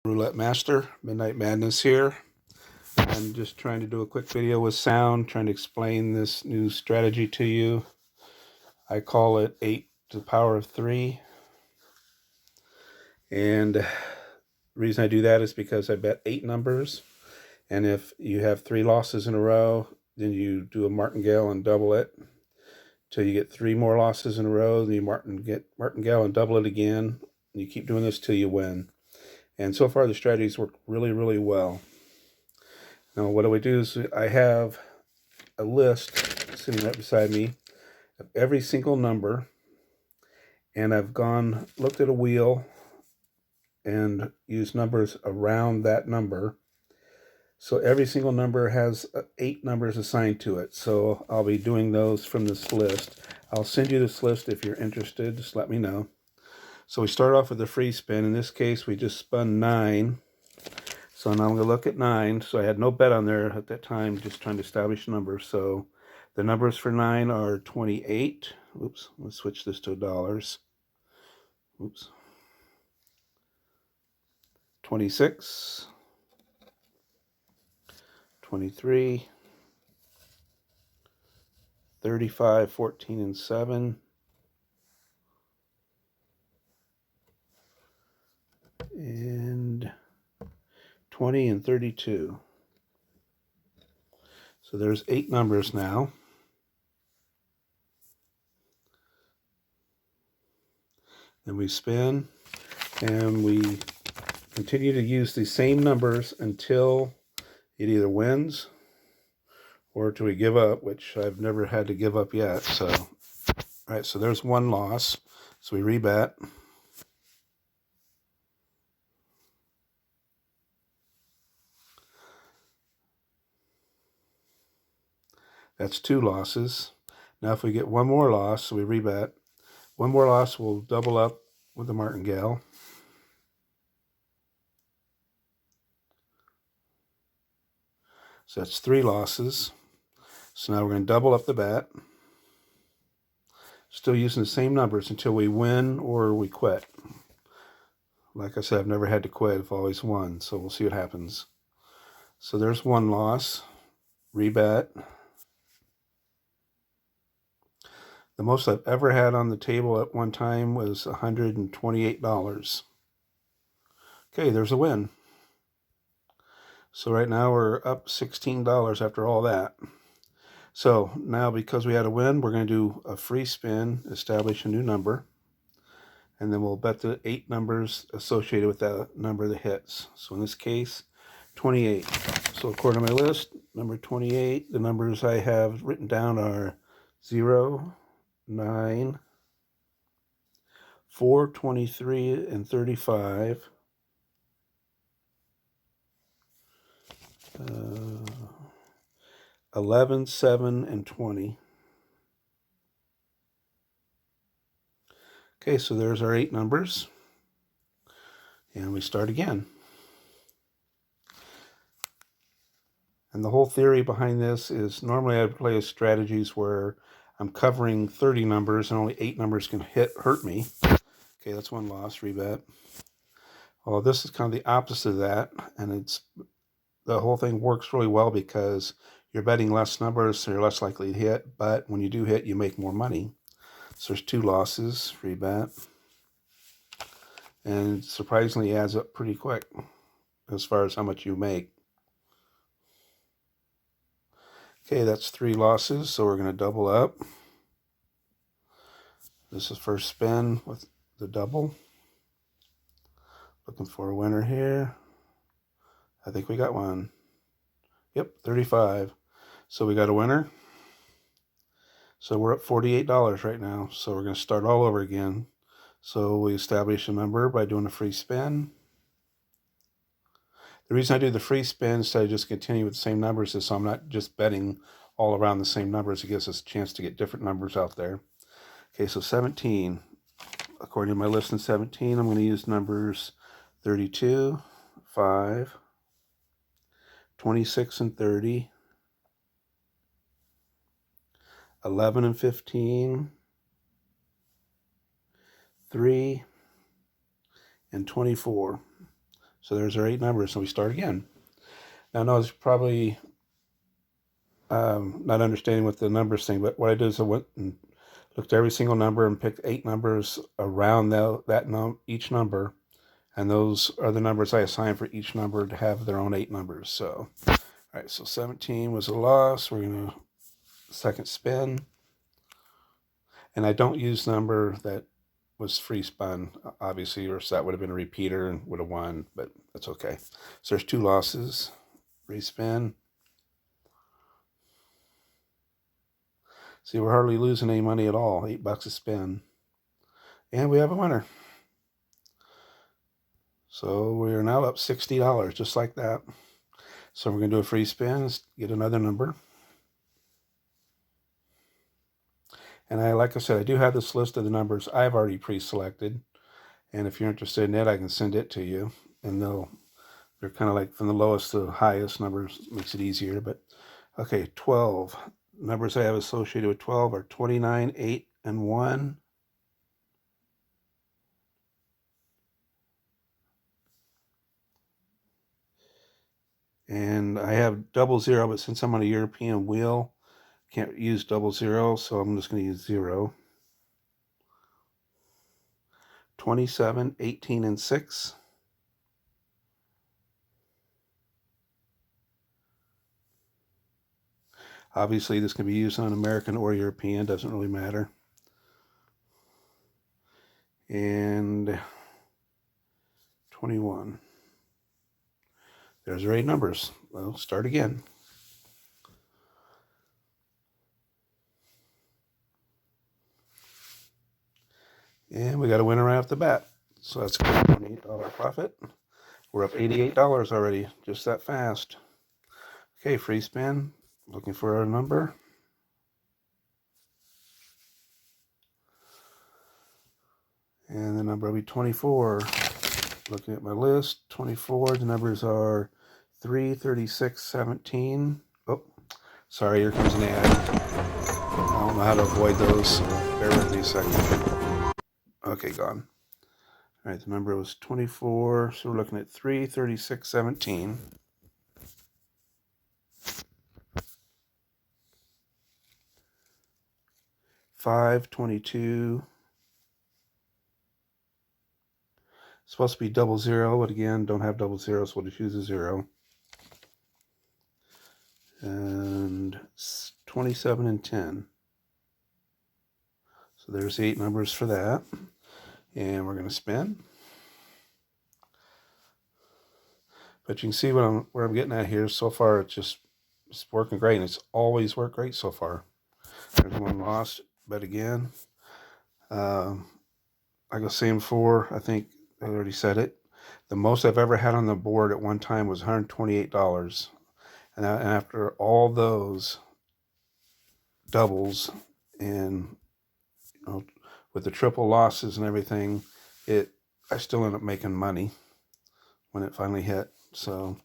Roulette Master, Midnight Madness here. I'm just trying to do a quick video with sound, trying to explain this new strategy to you. I call it 8 to the power of 3. And the reason I do that is because I bet 8 numbers. And if you have 3 losses in a row, then you do a martingale and double it till you get 3 more losses in a row. Then you get martingale and double it again. And you keep doing this till you win. And so far the strategies work really, really well. Now what do we do is I have a list sitting right beside me of every single number, and I've looked at a wheel and used numbers around that number. So every single number has 8 numbers assigned to it. So I'll be doing those from this list. I'll send you this list if you're interested. Just let me know. So we start off with a free spin. In this case, we just spun 9. So now I'm going to look at 9. So I had no bet on there at that time, just trying to establish numbers. So the numbers for 9 are 28. Oops, let's switch this to dollars. Oops. 26. 23. 35, 14, and 7. And 20 and 32. So there's 8 numbers now. Then we spin, and we continue to use the same numbers until it either wins or till we give up, which I've never had to give up yet. So, all right, so there's 1 loss. So we rebet. That's 2 losses. Now if we get 1 more loss, so we rebet. 1 more loss will double up with the martingale. So that's 3 losses. So now we're going to double up the bet. Still using the same numbers until we win or we quit. Like I said, I've never had to quit. I've always won. So we'll see what happens. So there's 1 loss. Rebet. The most I've ever had on the table at one time was $128. Okay, there's a win. So right now we're up $16 after all that. So now because we had a win, we're going to do a free spin, establish a new number, and then we'll bet the 8 numbers associated with that number that hits. So in this case, 28. So according to my list, number 28, the numbers I have written down are 0, 9, 4, 23, and 35. 11, 7, and 20. Okay, so there's our 8 numbers. And we start again. And the whole theory behind this is normally I play strategies where I'm covering 30 numbers and only 8 numbers can hurt me. Okay, that's 1 loss, rebet. Well, this is kind of the opposite of that, and the whole thing works really well because you're betting less numbers, so you're less likely to hit, but when you do hit, you make more money. So there's 2 losses, rebet. And it surprisingly adds up pretty quick as far as how much you make. Okay, that's 3 losses, so we're going to double up. This is first spin with the double. Looking for a winner here. I think we got one. Yep, 35. So we got a winner. So we're up $48 right now. So we're going to start all over again. So we establish a number by doing a free spin. The reason I do the free spin instead of just continue with the same numbers is so I'm not just betting all around the same numbers. It gives us a chance to get different numbers out there. Okay, so 17. According to my list in 17, I'm going to use numbers 32, 5, 26 and 30, 11 and 15, 3, and 24. So there's our 8 numbers, so we start again. Now, no, it's probably not understanding what the numbers thing, but what I did is I went and looked at every single number and picked 8 numbers around each number, and those are the numbers I assigned for each number to have their own 8 numbers. So, all right, so 17 was a loss. We're going to second spin, and I don't use number that was free spun, obviously, or so that would have been a repeater and would have won, but that's okay. So there's 2 losses. Respin. See, we're hardly losing any money at all. $8 a spin. And we have a winner. So we're now up $60, just like that. So we're going to do a free spin, get another number. And like I said, I do have this list of the numbers I've already pre-selected. And if you're interested in it, I can send it to you. And they're kind of like from the lowest to the highest numbers, makes it easier. But okay, 12. Numbers I have associated with 12 are 29, 8, and 1. And I have 00, but since I'm on a European wheel, can't use 00, so I'm just going to use 0. 27, 18, and 6. Obviously, this can be used on American or European, doesn't really matter. And 21. There's our 8 numbers. Well, start again. And we got a winner right off the bat. So that's a $28 profit. We're up $88 already, just that fast. Okay, free spin. Looking for our number. And the number will be 24. Looking at my list, 24. The numbers are 3, 36, 17. Oh, sorry, here comes an ad. I don't know how to avoid those, so bear with me a second. Okay, gone. All right, the number was 24, so we're looking at 3, 36, 17. 5, 22. It's supposed to be 00, but again, don't have 00, so we'll just use a 0. And 27 and 10. So there's the 8 numbers for that. And we're going to spin. But you can see where I'm getting at here. So far, it's working great. And it's always worked great so far. There's one lost, but again, like I was saying before, I think I already said it. The most I've ever had on the board at one time was $128. And after all those doubles and with the triple losses and everything, I still ended up making money when it finally hit. So